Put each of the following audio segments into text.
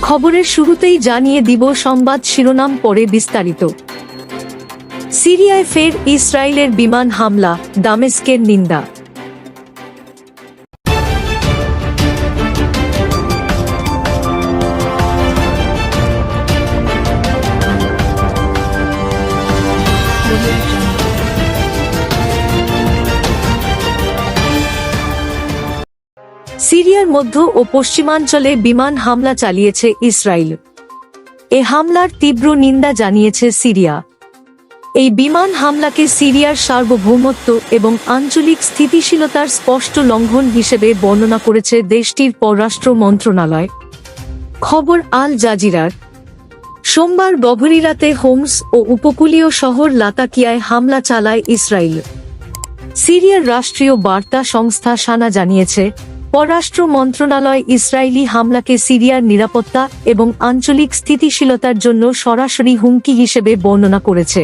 খবরের শুরুতেই জানিয়ে দিব সংবাদ শিরোনাম, পরে বিস্তারিত। সিরিয়ায় ফের ইসরায়েলের বিমান হামলা, দামেস্কের নিন্দা। সিরিয়ার মধ্য ও পশ্চিমাঞ্চলে বিমান হামলা চালিয়েছে ইসরায়েল। এ হামলার তীব্র নিন্দা জানিয়েছে সিরিয়া। এই বিমান হামলাকে সিরিয়ার সার্বভৌমত্ব এবং আঞ্চলিক স্থিতিশীলতার স্পষ্ট লঙ্ঘন হিসেবে বর্ণনা করেছে দেশটির পররাষ্ট্র মন্ত্রণালয়। খবর আল জাজিরার। সোমবার গভীর রাতে হোমস ও উপকূলীয় শহর লাতাকিয়ায় হামলা চালায় ইসরায়েল। সিরিয়ার রাষ্ট্রীয় বার্তা সংস্থা সানা জানিয়েছে, পররাষ্ট্র মন্ত্রণালয় ইসরায়েলি হামলাকে সিরিয়ার নিরাপত্তা এবং আঞ্চলিক স্থিতিশীলতার জন্য সরাসরি হুমকি হিসেবে বর্ণনা করেছে।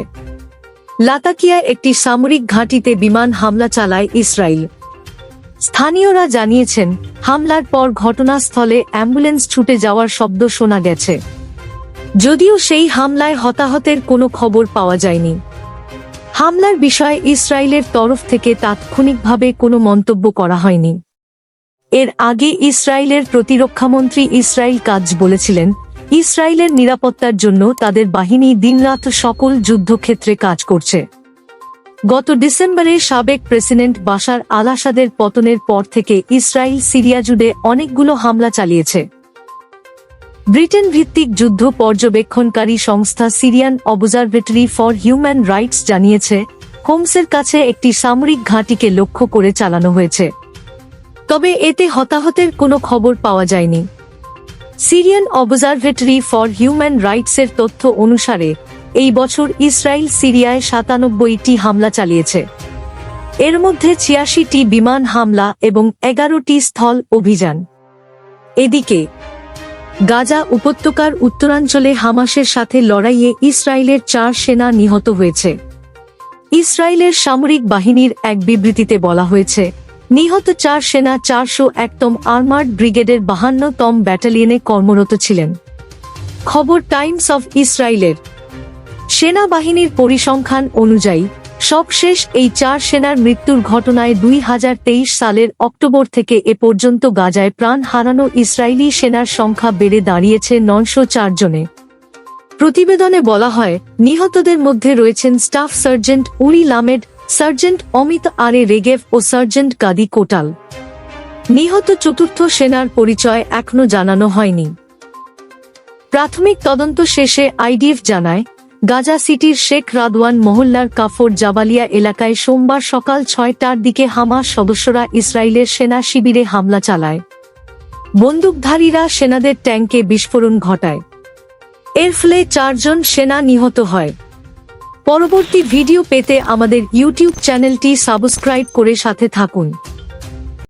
লাতাকিয়ায় একটি সামরিক ঘাঁটিতে বিমান হামলা চালায় ইসরায়েল। স্থানীয়রা জানিয়েছেন, হামলার পর ঘটনাস্থলে অ্যাম্বুলেন্স ছুটে যাওয়ার শব্দ শোনা গেছে। যদিও সেই হামলায় হতাহতের কোনো খবর পাওয়া যায়নি। হামলার বিষয়ে ইসরায়েলের তরফ থেকে তাৎক্ষণিকভাবে কোনো মন্তব্য করা হয়নি। এর আগে ইসরায়েলের প্রতিরক্ষামন্ত্রী ইসরায়েল কাজ বলেছিলেন, ইসরায়েলের নিরাপত্তার জন্য তাদের বাহিনী দিনরাত সকল যুদ্ধক্ষেত্রে কাজ করছে। গত ডিসেম্বরে সাবেক প্রেসিডেন্ট বাশার আল আসাদের পতনের পর থেকে ইসরায়েল সিরিয়া জুড়ে অনেকগুলো হামলা চালিয়েছে। ব্রিটেন ভিত্তিক যুদ্ধ পর্যবেক্ষণকারী সংস্থা Syrian observatory for human rights জানিয়েছে, হোমসের কাছে একটি সামরিক ঘাঁটিকে লক্ষ্য করে চালানো হয়েছে। তবে এতে হতাহতের কোনো খবর পাওয়া যায়নি। সিরিয়ান অবজারভেটরি ফর হিউম্যান রাইটসের তথ্য অনুসারে এই বছর ইসরায়েল সিরিয়ায় ৯৭টি হামলা চালিয়েছে। এর মধ্যে ৮৬টি বিমান হামলা এবং ১১টি স্থল অভিযান। এদিকে গাজা উপত্যকার উত্তরাঞ্চলে হামাসের সাথে লড়াইয়ে ইসরায়েলের ৪ সেনা নিহত হয়েছে। ইসরায়েলের সামরিক বাহিনীর এক বিবৃতিতে বলা হয়েছে, নিহত ৪ সেনা ৪০১তম আর্মার্ড ব্রিগেডের ৫২তম ব্যাটালিয়নে কর্মরত ছিলেন। খবর টাইমস অফ ইসরায়েলের। সেনাবাহিনীর পরিসংখ্যান অনুযায়ী সবশেষ এই ৪ সেনার মৃত্যুর ঘটনায় ২০২৩ সালের অক্টোবর থেকে এ পর্যন্ত গাজায় প্রাণ হারানো ইসরায়েলি সেনার সংখ্যা বেড়ে দাঁড়িয়েছে ৯০৪ জনে। প্রতিবেদনে বলা হয়, নিহতদের মধ্যে রয়েছেন স্টাফ সার্জেন্ট উরি লামেড, সার্জেন্ট অমিত আরে রেগেভ ও সার্জেন্ট গাদি কোটাল। নিহত চতুর্থ সেনার পরিচয় এখনো জানানো হয়নি। প্রাথমিক তদন্ত শেষে আইডিএফ জানায়, গাজা সিটির শেখ রাদওয়ান মহল্লার কাফর জাবালিয়া এলাকায় সোমবার সকাল ৬টার দিকে হামাস সদস্যরা ইসরায়েলের সেনা শিবিরে হামলা চালায়। বন্দুকধারীরা সেনাদের ট্যাঙ্কে বিস্ফোরণ ঘটায়। এর ফলে ৪ জন সেনা নিহত হয়। পরবর্তী ভিডিও পেতে আমাদের ইউটিউব চ্যানেলটি সাবস্ক্রাইব করে সাথে থাকুন।